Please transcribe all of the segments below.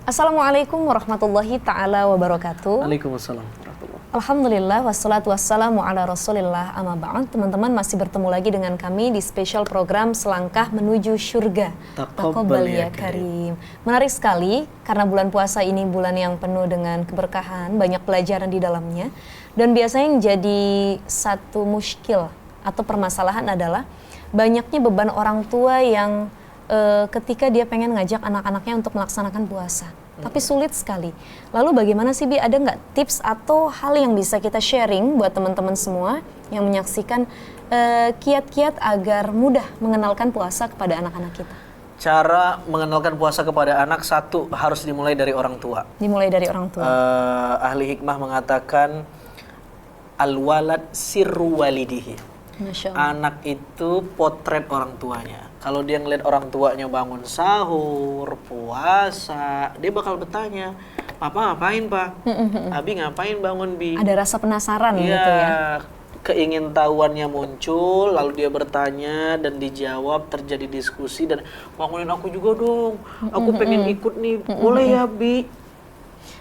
Assalamualaikum warahmatullahi ta'ala wabarakatuh. Waalaikumsalam warahmatullahi. Alhamdulillah wassalatu wassalamu ala rasulillah amma ba'd. Teman-teman masih bertemu lagi dengan kami di spesial program Selangkah Menuju Syurga. Taqabbal ya Karim. Menarik sekali karena bulan puasa ini bulan yang penuh dengan keberkahan, banyak pelajaran di dalamnya. Dan biasanya yang jadi satu muskil atau permasalahan adalah banyaknya beban orang tua yang ketika dia pengen ngajak anak-anaknya untuk melaksanakan puasa, tapi sulit sekali. Lalu bagaimana sih Bi, ada nggak tips atau hal yang bisa kita sharing buat teman-teman semua yang menyaksikan kiat-kiat agar mudah mengenalkan puasa kepada anak-anak kita? Cara mengenalkan puasa kepada anak, satu, harus dimulai dari orang tua. Dimulai dari orang tua. Ahli hikmah mengatakan al-walad sirru walidihi. Masya Allah. Anak itu potret orang tuanya. Kalau dia ngeliat orang tuanya bangun sahur, puasa, dia bakal bertanya, "Papa ngapain, Pak? Abi ngapain bangun, Bi?" Ada rasa penasaran gitu ya. Keingintahuannya muncul, lalu dia bertanya dan dijawab, terjadi diskusi dan bangunin aku juga dong. Aku pengen ikut nih. Boleh ya, Bi?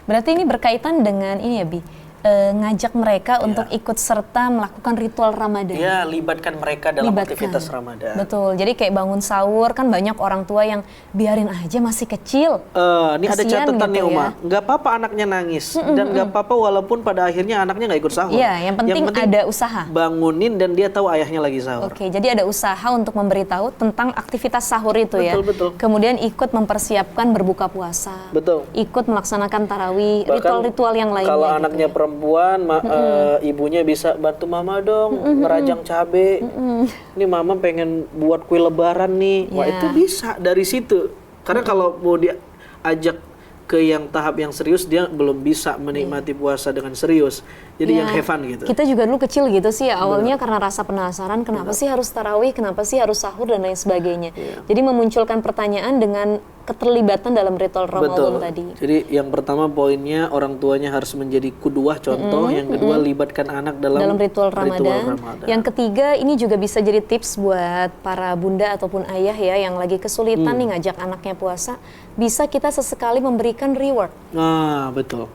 Berarti ini berkaitan dengan ini ya, Bi. Ngajak mereka untuk ikut serta melakukan ritual Ramadan. Ya, libatkan mereka dalam aktivitas Ramadan. Betul. Jadi kayak bangun sahur kan banyak orang tua yang biarin aja masih kecil. Ini ada catatan gitu nih Uma. ya. Nggak apa-apa anaknya nangis dan nggak apa-apa walaupun pada akhirnya anaknya nggak ikut sahur. Iya, yang penting ada usaha. Bangunin dan dia tahu ayahnya lagi sahur. Oke, jadi ada usaha untuk memberitahu tentang aktivitas sahur itu ya. Betul. Kemudian ikut mempersiapkan berbuka puasa. Betul. Ikut melaksanakan tarawih, ritual-ritual yang lainnya. Kalau gitu anaknya ya. perempuan, ibunya bisa bantu mama dong ngerajang cabe. Ini mama pengen buat kue lebaran nih. Wah, itu bisa dari situ. Karena kalau mau diajak ke yang tahap yang serius, dia belum bisa menikmati puasa dengan serius. Jadi yang have fun gitu. Kita juga dulu kecil gitu sih ya, awalnya karena rasa penasaran, kenapa sih harus tarawih, kenapa sih harus sahur dan lain sebagainya. Jadi memunculkan pertanyaan dengan keterlibatan dalam ritual Ramadan tadi. Jadi yang pertama poinnya orang tuanya harus menjadi kuduah, contoh. Yang kedua, libatkan anak dalam ritual Ramadan. Yang ketiga, ini juga bisa jadi tips buat para bunda ataupun ayah ya yang lagi kesulitan nih ngajak anaknya puasa. Bisa kita sesekali memberikan reward. Nah, betul.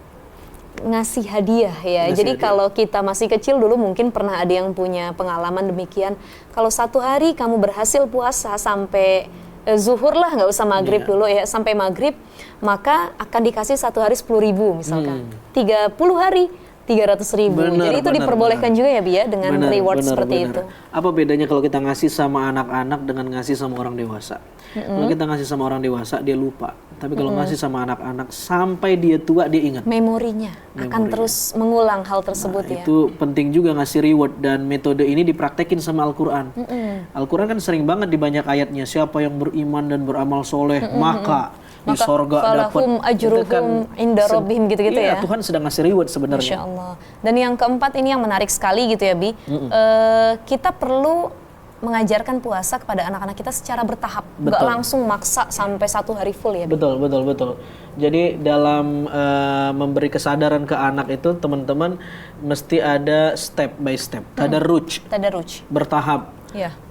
Ngasih hadiah ya. Jadi kalau kita masih kecil dulu mungkin pernah ada yang punya pengalaman demikian. Kalau satu hari kamu berhasil puasa sampai zuhur lah, nggak usah maghrib dulu ya, sampai maghrib, maka akan dikasih satu hari 10.000 misalkan. 30 hari 300.000. Jadi itu diperbolehkan juga ya Bi ya dengan reward seperti itu. Apa bedanya kalau kita ngasih sama anak-anak dengan ngasih sama orang dewasa? Kalau kita ngasih sama orang dewasa dia lupa, tapi kalau ngasih sama anak-anak sampai dia tua dia ingat. Memorinya akan terus mengulang hal tersebut ya. Itu penting juga ngasih reward, dan metode ini dipraktekin sama Al-Quran. Al-Quran kan sering banget di banyak ayatnya, siapa yang beriman dan beramal soleh maka di sorga dapat ajruhum inda rabbihim gitu-gitu ya. Tuhan sedang ngasih reward sebenarnya. Masya Allah. Dan yang keempat ini yang menarik sekali gitu ya Bi. Kita perlu mengajarkan puasa kepada anak-anak kita secara bertahap, nggak langsung maksa sampai satu hari full ya Bi. Betul. Jadi dalam memberi kesadaran ke anak itu teman-teman mesti ada step by step, tadarruj, bertahap,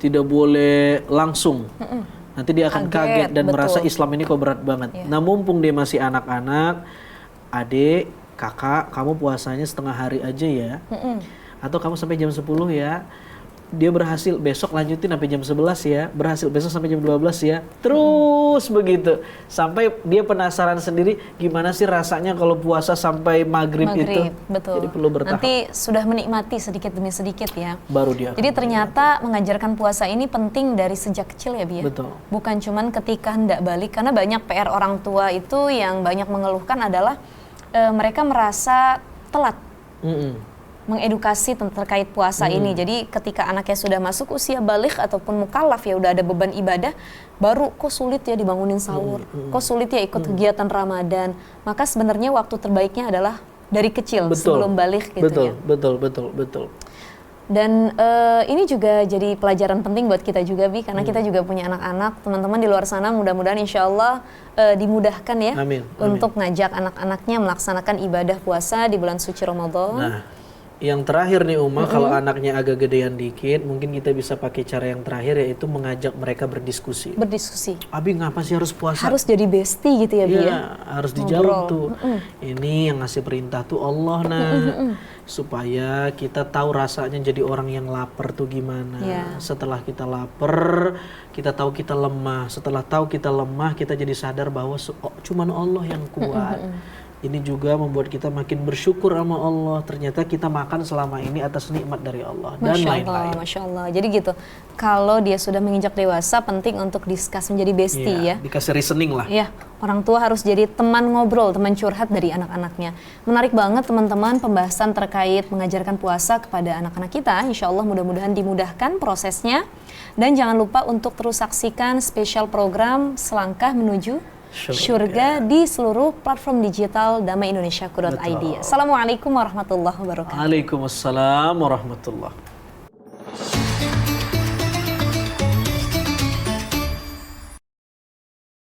tidak boleh langsung. Nanti dia akan kaget dan merasa Islam ini kok berat banget. Nah, mumpung dia masih anak-anak, adik, kakak, kamu puasanya setengah hari aja ya. Atau kamu sampai jam 10 ya. Dia berhasil, besok lanjutin sampai jam 11 ya. Berhasil, besok sampai jam 12 ya. Terus begitu. Sampai dia penasaran sendiri gimana sih rasanya kalau puasa sampai maghrib itu. Betul. Jadi perlu bertahap. Nanti sudah menikmati sedikit demi sedikit ya. Baru dia. Jadi ternyata mengajarkan puasa ini penting dari sejak kecil ya Bi ya. Betul. Bukan cuman ketika hendak balik, karena banyak PR orang tua itu yang banyak mengeluhkan adalah mereka merasa telat. Mengedukasi terkait puasa ini. Jadi ketika anaknya sudah masuk usia balik ataupun mukallaf ya udah ada beban ibadah, baru kok sulit ya dibangunin sahur, kok sulit ya ikut kegiatan Ramadan. Maka sebenarnya waktu terbaiknya adalah dari kecil sebelum balik gitu ya. Betul. Dan ini juga jadi pelajaran penting buat kita juga Bi, karena kita juga punya anak-anak. Teman-teman di luar sana mudah-mudahan insya Allah dimudahkan ya. Amin. Untuk ngajak anak-anaknya melaksanakan ibadah puasa di bulan suci Ramadan. yang terakhir nih kalau anaknya agak gedean dikit, mungkin kita bisa pakai cara yang terakhir, yaitu mengajak mereka berdiskusi. Abi ngapa sih harus puasa? Harus jadi bestie gitu ya, Bi? Iya, harus dijawab tuh. Ini yang ngasih perintah tuh Allah, supaya kita tahu rasanya jadi orang yang lapar tuh gimana. Setelah kita lapar, kita tahu kita lemah. Setelah tahu kita lemah, kita jadi sadar bahwa cuman Allah yang kuat. Ini juga membuat kita makin bersyukur sama Allah. Ternyata kita makan selama ini atas nikmat dari Allah dan lain-lain. Masya Allah. Jadi gitu, kalau dia sudah menginjak dewasa, penting untuk discuss menjadi bestie ya. Dikasih reasoning lah. Iya, orang tua harus jadi teman ngobrol, teman curhat dari anak-anaknya. Menarik banget teman-teman pembahasan terkait mengajarkan puasa kepada anak-anak kita. Insya Allah mudah-mudahan dimudahkan prosesnya. Dan jangan lupa untuk terus saksikan spesial program Selangkah Menuju Syurga di seluruh platform digital damaindonesia.id. Assalamualaikum warahmatullahi wabarakatuh. Waalaikumsalam warahmatullahi.